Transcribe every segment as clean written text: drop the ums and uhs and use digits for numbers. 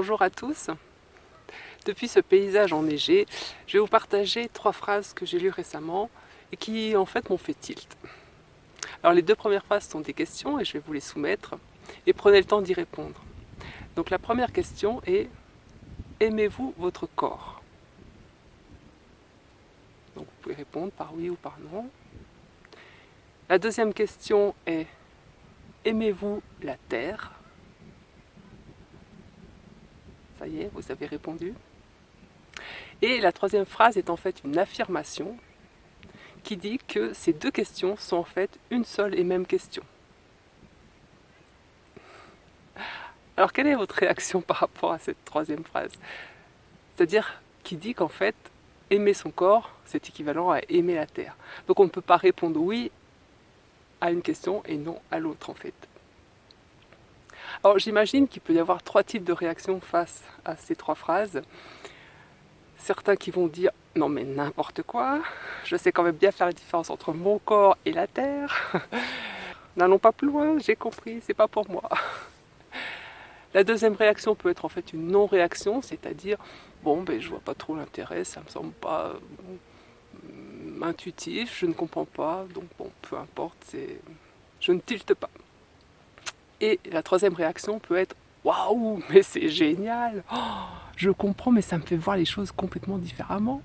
Bonjour à tous. Depuis ce paysage enneigé, je vais vous partager 3 phrases que j'ai lues récemment et qui en fait m'ont fait tilt. Alors les 2 premières phrases sont des questions et je vais vous les soumettre et prenez le temps d'y répondre. Donc la première question est: aimez-vous votre corps? Donc vous pouvez répondre par oui ou par non. La deuxième question est: aimez-vous la terre? Ça y est, vous avez répondu. Et la troisième phrase est en fait une affirmation qui dit que ces 2 questions sont en fait une seule et même question. Alors quelle est votre réaction par rapport à cette troisième phrase? C'est-à-dire qui dit qu'en fait, aimer son corps, c'est équivalent à aimer la terre. Donc on ne peut pas répondre oui à une question et non à l'autre en fait. Alors j'imagine qu'il peut y avoir 3 types de réactions face à ces 3 phrases. Certains qui vont dire non mais n'importe quoi, je sais quand même bien faire la différence entre mon corps et la terre. N'allons pas plus loin, j'ai compris, c'est pas pour moi. La deuxième réaction peut être en fait une non-réaction, c'est-à-dire bon ben je vois pas trop l'intérêt, ça me semble pas intuitif, je ne comprends pas, donc bon peu importe, je ne tilte pas. Et la troisième réaction peut être waouh, mais c'est génial, oh, je comprends, mais ça me fait voir les choses complètement différemment.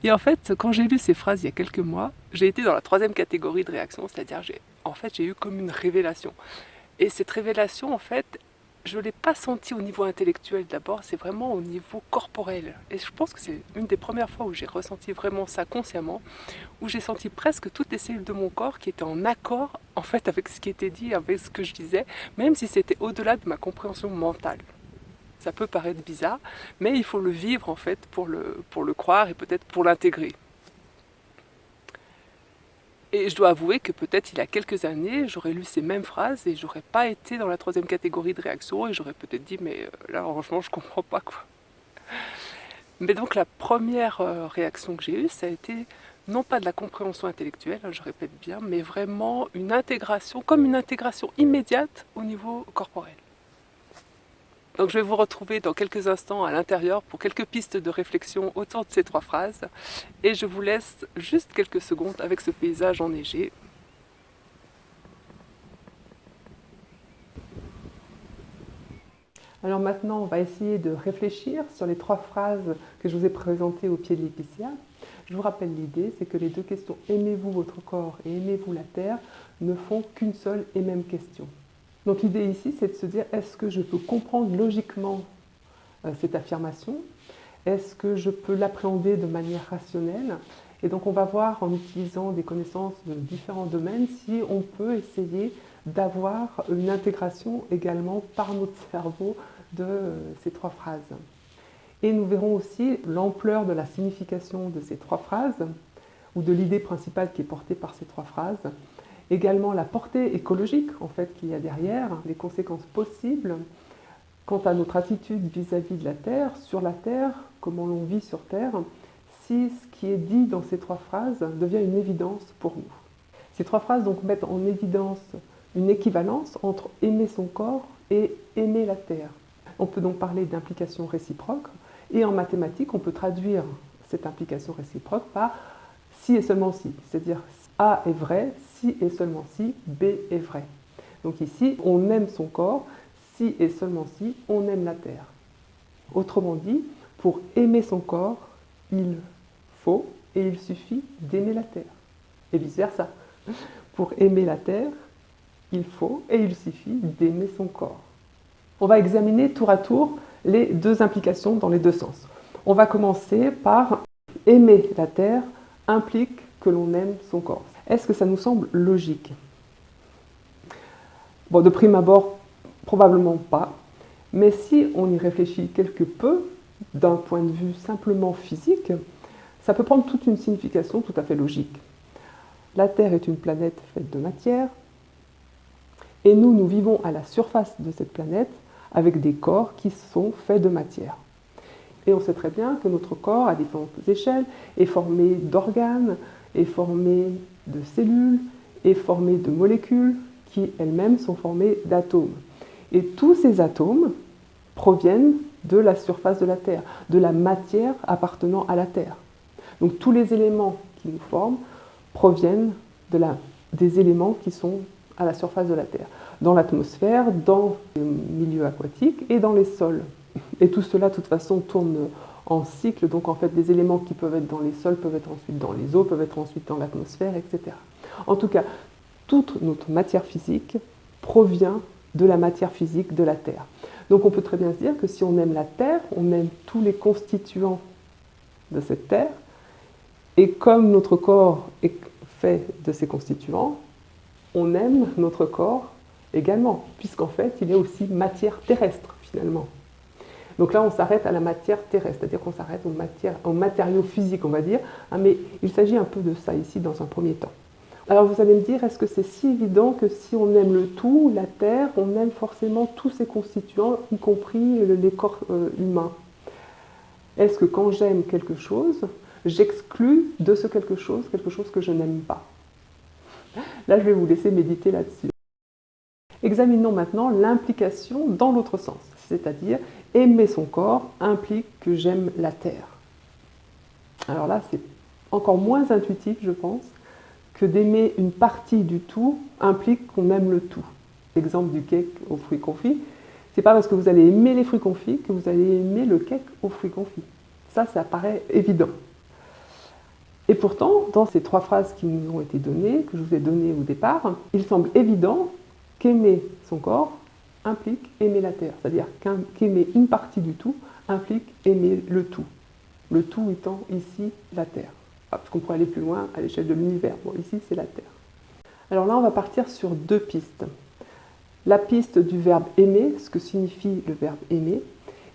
Et en fait, quand j'ai lu ces phrases il y a quelques mois, j'ai été dans la troisième catégorie de réaction, c'est-à-dire j'ai eu comme une révélation. Et cette révélation, en fait, je ne l'ai pas sentie au niveau intellectuel d'abord, c'est vraiment au niveau corporel. Et je pense que c'est une des premières fois où j'ai ressenti vraiment ça consciemment, où j'ai senti presque toutes les cellules de mon corps qui étaient en accord, en fait, avec ce qui était dit, avec ce que je disais, même si c'était au-delà de ma compréhension mentale. Ça peut paraître bizarre, mais il faut le vivre, en fait, pour le croire et peut-être pour l'intégrer. Et je dois avouer que peut-être il y a quelques années, j'aurais lu ces mêmes phrases et j'aurais pas été dans la troisième catégorie de réaction et j'aurais peut-être dit mais là franchement je comprends pas quoi. Mais donc la première réaction que j'ai eue, ça a été non pas de la compréhension intellectuelle, je répète bien, mais vraiment une intégration, comme une intégration immédiate au niveau corporel. Donc je vais vous retrouver dans quelques instants à l'intérieur pour quelques pistes de réflexion autour de ces 3 phrases et je vous laisse juste quelques secondes avec ce paysage enneigé. Alors maintenant, on va essayer de réfléchir sur les 3 phrases que je vous ai présentées au pied de l'épicéa. Je vous rappelle l'idée, c'est que les 2 questions « Aimez-vous votre corps » et « Aimez-vous la terre » ne font qu'une seule et même question. Donc l'idée ici, c'est de se dire, est-ce que je peux comprendre logiquement cette affirmation? Est-ce que je peux l'appréhender de manière rationnelle? Et donc on va voir en utilisant des connaissances de différents domaines si on peut essayer d'avoir une intégration également par notre cerveau de ces 3 phrases. Et nous verrons aussi l'ampleur de la signification de ces 3 phrases ou de l'idée principale qui est portée par ces 3 phrases. Également la portée écologique en fait, qu'il y a derrière, les conséquences possibles quant à notre attitude vis-à-vis de la Terre, sur la Terre, comment l'on vit sur Terre, si ce qui est dit dans ces 3 phrases devient une évidence pour nous. Ces 3 phrases donc mettent en évidence une équivalence entre aimer son corps et aimer la Terre. On peut donc parler d'implication réciproque, et en mathématiques, on peut traduire cette implication réciproque par si et seulement si, c'est-à-dire A est vrai, si et seulement si, B est vrai. Donc ici, on aime son corps, si et seulement si, on aime la Terre. Autrement dit, pour aimer son corps, il faut et il suffit d'aimer la Terre. Et vice-versa. Pour aimer la Terre, il faut et il suffit d'aimer son corps. On va examiner tour à tour les 2 implications dans les 2 sens. On va commencer par aimer la Terre implique que l'on aime son corps. Est-ce que ça nous semble logique? Bon, de prime abord, probablement pas. Mais si on y réfléchit quelque peu, d'un point de vue simplement physique, ça peut prendre toute une signification tout à fait logique. La Terre est une planète faite de matière, et nous vivons à la surface de cette planète avec des corps qui sont faits de matière. Et on sait très bien que notre corps, à différentes échelles, est formé d'organes, est formé de cellules, est formé de molécules qui elles-mêmes sont formées d'atomes. Et tous ces atomes proviennent de la surface de la Terre, de la matière appartenant à la Terre. Donc tous les éléments qui nous forment proviennent des éléments qui sont à la surface de la Terre, dans l'atmosphère, dans les milieux aquatiques et dans les sols. Et tout cela, de toute façon, tourne en cycle, donc en fait, des éléments qui peuvent être dans les sols peuvent être ensuite dans les eaux, peuvent être ensuite dans l'atmosphère, etc. En tout cas, toute notre matière physique provient de la matière physique de la Terre. Donc on peut très bien se dire que si on aime la Terre, on aime tous les constituants de cette Terre, et comme notre corps est fait de ces constituants, on aime notre corps également, puisqu'en fait, il est aussi matière terrestre, finalement. Donc là, on s'arrête à la matière terrestre, c'est-à-dire qu'on s'arrête aux matériaux physiques, on va dire, mais il s'agit un peu de ça ici, dans un premier temps. Alors vous allez me dire, est-ce que c'est si évident que si on aime le tout, la Terre, on aime forcément tous ses constituants, y compris les corps humains? Est-ce que quand j'aime quelque chose, j'exclus de ce quelque chose que je n'aime pas? Là, je vais vous laisser méditer là-dessus. Examinons maintenant l'implication dans l'autre sens, c'est-à-dire aimer son corps implique que j'aime la Terre. Alors là, c'est encore moins intuitif, je pense, que d'aimer une partie du tout implique qu'on aime le tout. L'exemple du cake aux fruits confits, c'est pas parce que vous allez aimer les fruits confits que vous allez aimer le cake aux fruits confits. Ça paraît évident. Et pourtant, dans ces 3 phrases qui nous ont été données, que je vous ai données au départ, il semble évident qu'aimer son corps implique aimer la Terre. C'est-à-dire qu'aimer une partie du tout implique aimer le tout. Le tout étant ici la Terre. Parce qu'on pourrait aller plus loin à l'échelle de l'univers. Bon, ici, c'est la Terre. Alors là, on va partir sur 2 pistes. La piste du verbe aimer, ce que signifie le verbe aimer,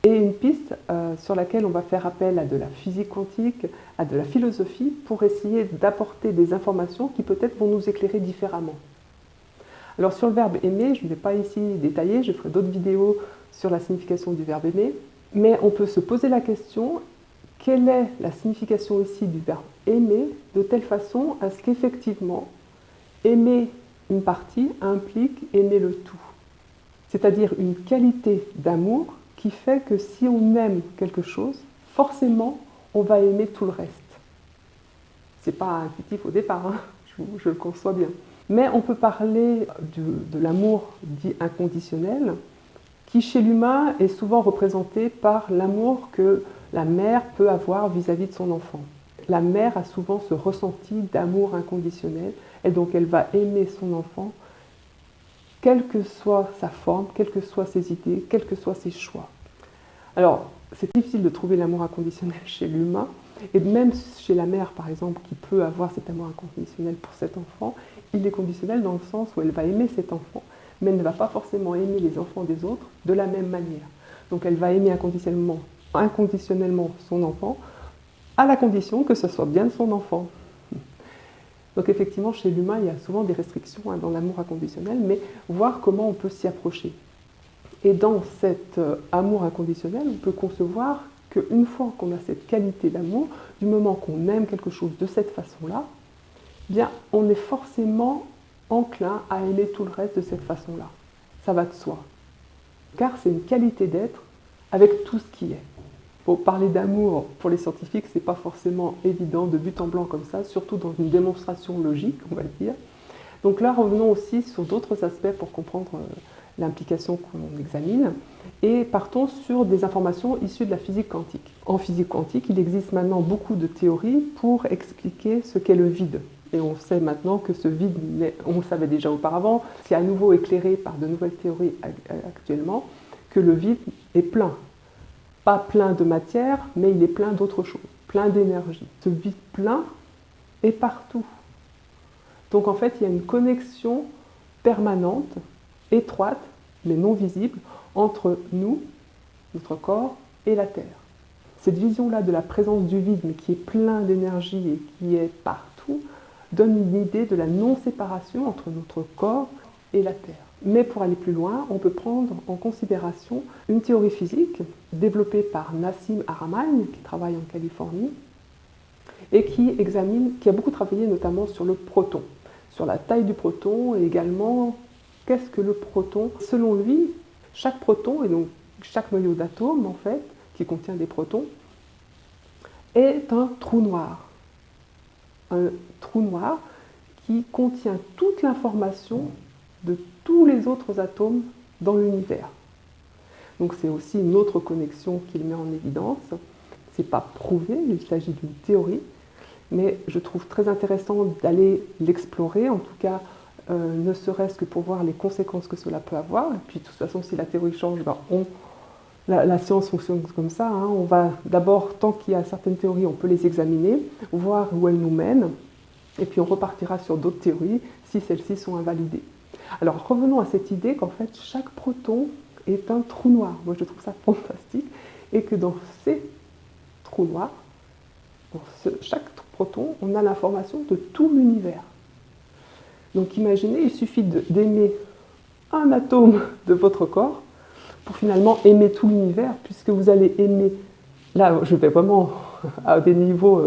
et une piste sur laquelle on va faire appel à de la physique quantique, à de la philosophie, pour essayer d'apporter des informations qui peut-être vont nous éclairer différemment. Alors sur le verbe aimer, je ne vais pas ici détailler, je ferai d'autres vidéos sur la signification du verbe aimer, mais on peut se poser la question, quelle est la signification ici du verbe aimer, de telle façon à ce qu'effectivement, aimer une partie implique aimer le tout. C'est-à-dire une qualité d'amour qui fait que si on aime quelque chose, forcément, on va aimer tout le reste. C'est pas intuitif au départ, hein, je le conçois bien. Mais on peut parler de l'amour dit inconditionnel, qui chez l'humain est souvent représenté par l'amour que la mère peut avoir vis-à-vis de son enfant. La mère a souvent ce ressenti d'amour inconditionnel, et donc elle va aimer son enfant, quelle que soit sa forme, quelles que soient ses idées, quels que soient ses choix. Alors, c'est difficile de trouver l'amour inconditionnel chez l'humain, et même chez la mère, par exemple, qui peut avoir cet amour inconditionnel pour cet enfant, il est conditionnel dans le sens où elle va aimer cet enfant, mais elle ne va pas forcément aimer les enfants des autres de la même manière. Donc elle va aimer inconditionnellement son enfant, à la condition que ce soit bien de son enfant. Donc effectivement, chez l'humain, il y a souvent des restrictions dans l'amour inconditionnel, mais voir comment on peut s'y approcher. Et dans cet amour inconditionnel, on peut concevoir qu'une fois qu'on a cette qualité d'amour, du moment qu'on aime quelque chose de cette façon-là, bien, on est forcément enclin à aimer tout le reste de cette façon-là. Ça va de soi. Car c'est une qualité d'être avec tout ce qui est. Pour parler d'amour, pour les scientifiques, c'est pas forcément évident de but en blanc comme ça, surtout dans une démonstration logique, on va dire. Donc là, revenons aussi sur d'autres aspects pour comprendre l'implication qu'on examine, et partons sur des informations issues de la physique quantique. En physique quantique, il existe maintenant beaucoup de théories pour expliquer ce qu'est le vide. Et on sait maintenant que ce vide, on le savait déjà auparavant, c'est à nouveau éclairé par de nouvelles théories actuellement, que le vide est plein. Pas plein de matière, mais il est plein d'autre chose, plein d'énergie. Ce vide plein est partout. Donc en fait, il y a une connexion permanente, étroite, mais non visible, entre nous, notre corps, et la Terre. Cette vision-là de la présence du vide, mais qui est plein d'énergie et qui est partout, donne une idée de la non-séparation entre notre corps et la Terre. Mais pour aller plus loin, on peut prendre en considération une théorie physique développée par Nassim Haramein, qui travaille en Californie, et qui a beaucoup travaillé notamment sur le proton, sur la taille du proton et également qu'est-ce que le proton. Selon lui, chaque proton, et donc chaque noyau d'atome, en fait, qui contient des protons, est un trou noir. Un trou noir qui contient toute l'information de tous les autres atomes dans l'univers. Donc c'est aussi une autre connexion qu'il met en évidence. Ce n'est pas prouvé, il s'agit d'une théorie, mais je trouve très intéressant d'aller l'explorer, en tout cas ne serait-ce que pour voir les conséquences que cela peut avoir. Et puis de toute façon, si la théorie change, la science fonctionne comme ça. Hein. On va d'abord, tant qu'il y a certaines théories, on peut les examiner, voir où elles nous mènent, et puis on repartira sur d'autres théories si celles-ci sont invalidées. Alors revenons à cette idée qu'en fait chaque proton est un trou noir. Moi je trouve ça fantastique, et que dans ces trous noirs, dans chaque proton, on a l'information de tout l'univers. Donc imaginez, il suffit d'aimer un atome de votre corps pour finalement aimer tout l'univers, puisque vous allez aimer, là je vais vraiment à des niveaux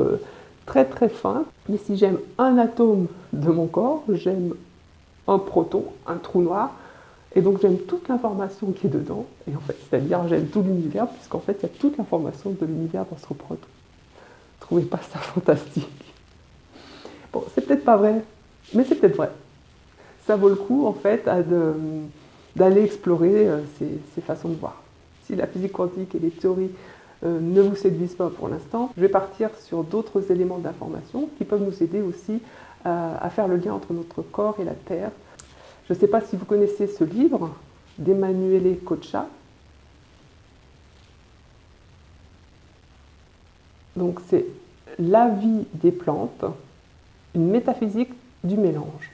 très très fins, mais si j'aime un atome de mon corps, j'aime un proton, un trou noir, et donc j'aime toute l'information qui est dedans, et en fait, c'est-à-dire j'aime tout l'univers, puisqu'en fait il y a toute l'information de l'univers dans ce proton. Trouvez pas ça fantastique? Bon, c'est peut-être pas vrai, mais c'est peut-être vrai. Ça vaut le coup, en fait, d'aller explorer ces façons de voir. Si la physique quantique et les théories ne vous séduisent pas pour l'instant, je vais partir sur d'autres éléments d'information qui peuvent nous aider aussi à faire le lien entre notre corps et la Terre. Je ne sais pas si vous connaissez ce livre d'Emanuele Coccia. Donc c'est La vie des plantes, une métaphysique du mélange.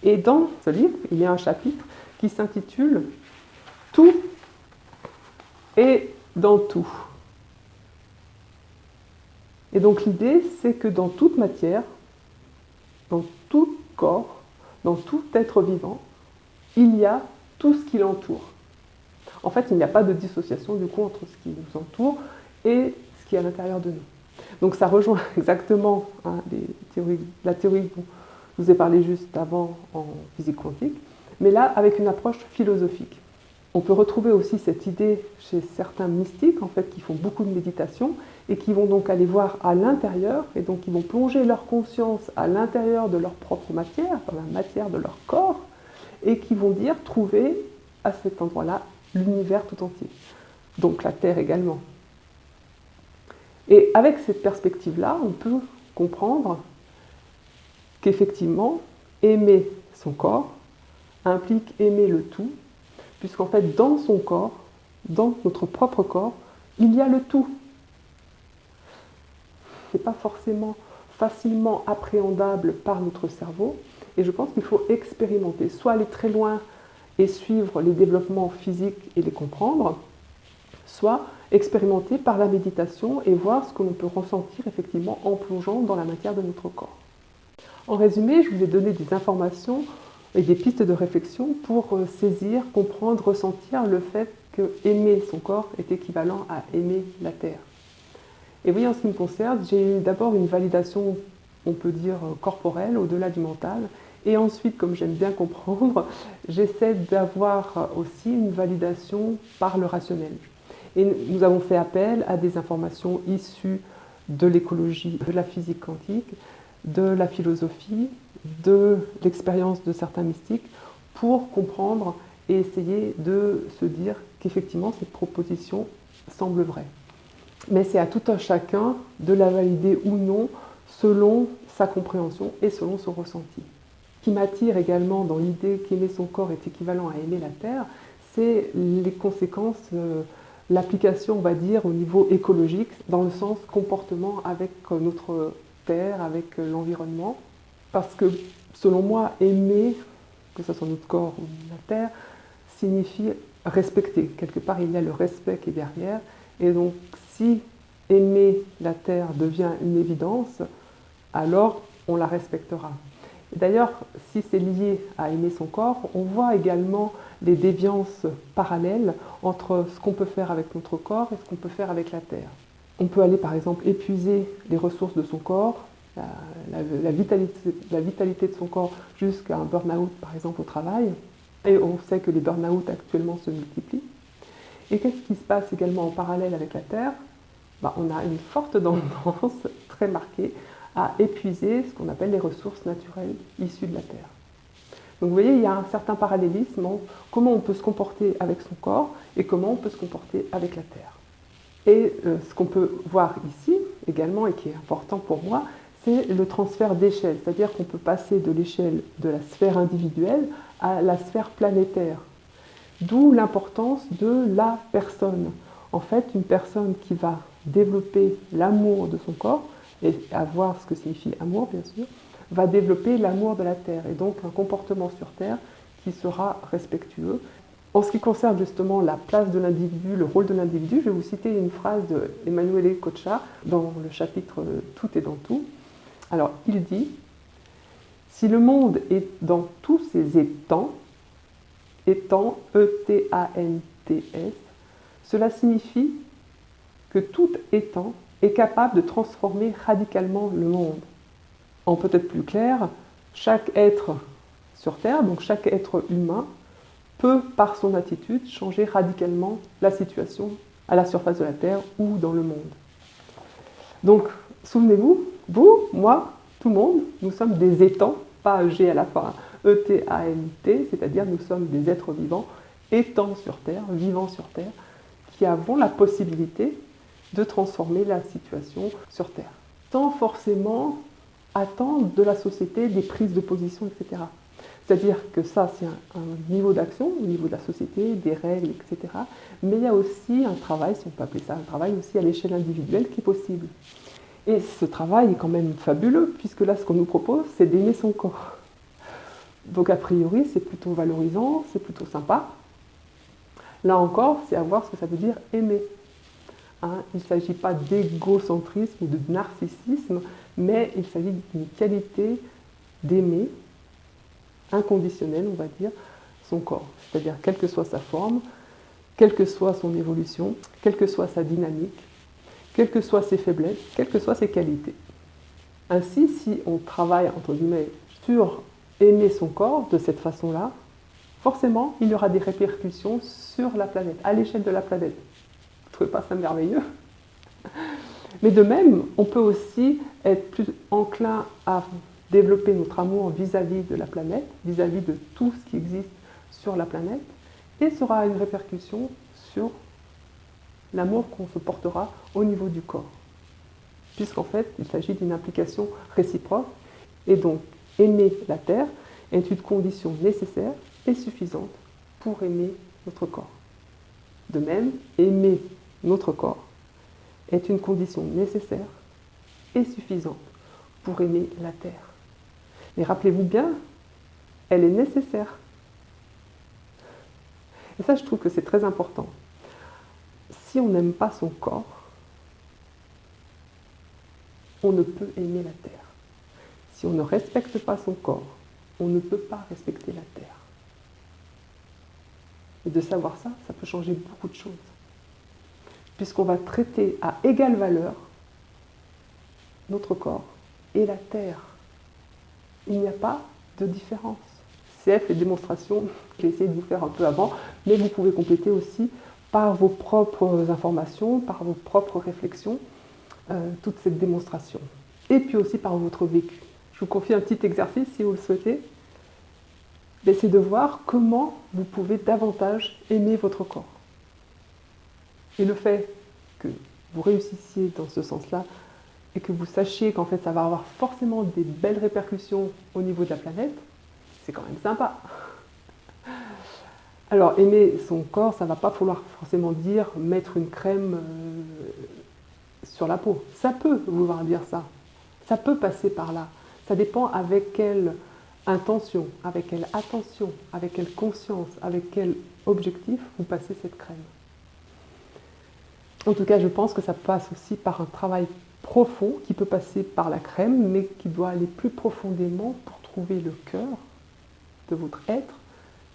Et dans ce livre, il y a un chapitre qui s'intitule « Tout est dans tout ». Et donc l'idée, c'est que dans toute matière, dans tout corps, dans tout être vivant, il y a tout ce qui l'entoure. En fait, il n'y a pas de dissociation du coup entre ce qui nous entoure et ce qui est à l'intérieur de nous. Donc ça rejoint exactement la théorie dont je vous ai parlé juste avant en physique quantique, mais là avec une approche philosophique. On peut retrouver aussi cette idée chez certains mystiques en fait, qui font beaucoup de méditation et qui vont donc aller voir à l'intérieur, et donc ils vont plonger leur conscience à l'intérieur de leur propre matière, dans la matière de leur corps, et qui vont dire trouver à cet endroit-là l'univers tout entier, donc la Terre également. Et avec cette perspective-là, on peut comprendre qu'effectivement, aimer son corps implique aimer le tout, puisqu'en fait, dans son corps, dans notre propre corps, il y a le tout. Ce n'est pas forcément facilement appréhendable par notre cerveau, et je pense qu'il faut expérimenter, soit aller très loin et suivre les développements physiques et les comprendre, soit expérimenter par la méditation et voir ce que l'on peut ressentir effectivement en plongeant dans la matière de notre corps. En résumé, je vous ai donné des informations et des pistes de réflexion pour saisir, comprendre, ressentir le fait que aimer son corps est équivalent à aimer la Terre. Et oui, en ce qui me concerne, j'ai eu d'abord une validation, on peut dire, corporelle, au-delà du mental, et ensuite, comme j'aime bien comprendre, j'essaie d'avoir aussi une validation par le rationnel. Et nous avons fait appel à des informations issues de l'écologie, de la physique quantique, de la philosophie, de l'expérience de certains mystiques, pour comprendre et essayer de se dire qu'effectivement cette proposition semble vraie. Mais c'est à tout un chacun de la valider ou non selon sa compréhension et selon son ressenti. Ce qui m'attire également dans l'idée qu'aimer son corps est équivalent à aimer la Terre, c'est les conséquences, l'application, on va dire, au niveau écologique, dans le sens comportement avec notre Terre, avec l'environnement. Parce que, selon moi, aimer, que ce soit notre corps ou la Terre, signifie respecter. Quelque part, il y a le respect qui est derrière. Et donc, si aimer la Terre devient une évidence, alors on la respectera. D'ailleurs, si c'est lié à aimer son corps, on voit également les déviances parallèles entre ce qu'on peut faire avec notre corps et ce qu'on peut faire avec la Terre. On peut aller par exemple épuiser les ressources de son corps, la vitalité de son corps jusqu'à un burn-out par exemple au travail. Et on sait que les burn-out actuellement se multiplient. Et qu'est-ce qui se passe également en parallèle avec la Terre? On a une forte tendance très marquée à épuiser ce qu'on appelle les ressources naturelles issues de la Terre. Donc vous voyez, il y a un certain parallélisme entre comment on peut se comporter avec son corps et comment on peut se comporter avec la Terre. Et ce qu'on peut voir ici également, et qui est important pour moi, c'est le transfert d'échelle, c'est-à-dire qu'on peut passer de l'échelle de la sphère individuelle à la sphère planétaire. D'où l'importance de la personne. En fait, une personne qui va développer l'amour de son corps, et à voir ce que signifie amour, bien sûr, va développer l'amour de la Terre, et donc un comportement sur Terre qui sera respectueux. En ce qui concerne justement la place de l'individu, le rôle de l'individu, je vais vous citer une phrase de Emanuele Coccia dans le chapitre « Tout est dans tout ». Alors, il dit « Si le monde est dans tous ses étangs, étant E-T-A-N-T-S, cela signifie que tout étant est capable de transformer radicalement le monde. En peut-être plus clair, chaque être sur Terre, donc chaque être humain, peut, par son attitude, changer radicalement la situation à la surface de la Terre ou dans le monde. Donc, souvenez-vous, vous, moi, tout le monde, nous sommes des étangs, pas G à la fin, E-T-A-N-T, c'est-à-dire nous sommes des êtres vivants, étant sur Terre, vivant sur Terre, qui avons la possibilité de transformer la situation sur Terre, sans forcément attendre de la société des prises de position, etc. C'est-à-dire que ça, c'est un niveau d'action, au niveau de la société, des règles, etc. Mais il y a aussi un travail, si on peut appeler ça un travail aussi à l'échelle individuelle qui est possible. Et ce travail est quand même fabuleux, puisque là, ce qu'on nous propose, c'est d'aimer son corps. Donc a priori, c'est plutôt valorisant, c'est plutôt sympa. Là encore, c'est à voir ce que ça veut dire aimer. Il ne s'agit pas d'égocentrisme ou de narcissisme, mais il s'agit d'une qualité d'aimer, inconditionnelle, on va dire, son corps. C'est-à-dire, quelle que soit sa forme, quelle que soit son évolution, quelle que soit sa dynamique, quelles que soient ses faiblesses, quelles que soient ses qualités. Ainsi, si on travaille, entre guillemets, sur aimer son corps de cette façon-là, forcément, il y aura des répercussions sur la planète, à l'échelle de la planète. Vous ne trouvez pas ça merveilleux? Mais de même, on peut aussi être plus enclin à développer notre amour vis-à-vis de la planète, vis-à-vis de tout ce qui existe sur la planète, et ça aura une répercussion sur l'amour qu'on se portera au niveau du corps. Puisqu'en fait, il s'agit d'une implication réciproque, et donc aimer la Terre est une condition nécessaire et suffisante pour aimer notre corps. De même, aimer notre corps est une condition nécessaire et suffisante pour aimer la Terre. Mais rappelez-vous bien, elle est nécessaire. Et ça, je trouve que c'est très important. Si on n'aime pas son corps, on ne peut aimer la Terre. Si on ne respecte pas son corps, on ne peut pas respecter la Terre. Et de savoir ça, ça peut changer beaucoup de choses. Puisqu'on va traiter à égale valeur notre corps et la Terre. Il n'y a pas de différence. CF, les démonstrations, j'ai essayé de vous faire un peu avant, mais vous pouvez compléter aussi par vos propres informations, par vos propres réflexions, toute cette démonstration. Et puis aussi par votre vécu. Je vous confie un petit exercice si vous le souhaitez. C'est de voir comment vous pouvez davantage aimer votre corps. Et le fait que vous réussissiez dans ce sens-là et que vous sachiez qu'en fait ça va avoir forcément des belles répercussions au niveau de la planète, c'est quand même sympa. Alors aimer son corps, ça ne va pas falloir forcément dire mettre une crème sur la peau. Ça peut vouloir dire ça. Ça peut passer par là. Ça dépend avec quelle intention, avec quelle attention, avec quelle conscience, avec quel objectif vous passez cette crème. En tout cas, je pense que ça passe aussi par un travail profond qui peut passer par la crème, mais qui doit aller plus profondément pour trouver le cœur de votre être,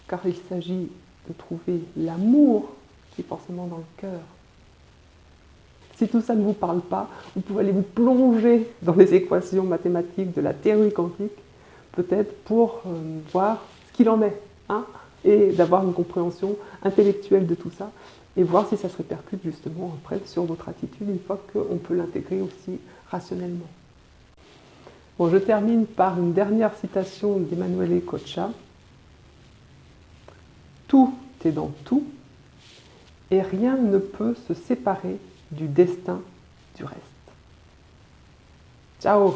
car il s'agit de trouver l'amour qui est forcément dans le cœur. Si tout ça ne vous parle pas, vous pouvez aller vous plonger dans les équations mathématiques de la théorie quantique, peut-être pour voir ce qu'il en est, et d'avoir une compréhension intellectuelle de tout ça, et voir si ça se répercute justement après sur votre attitude une fois qu'on peut l'intégrer aussi rationnellement. Bon, je termine par une dernière citation d'Emanuele Coccia. Tout est dans tout et rien ne peut se séparer du destin du reste. Ciao!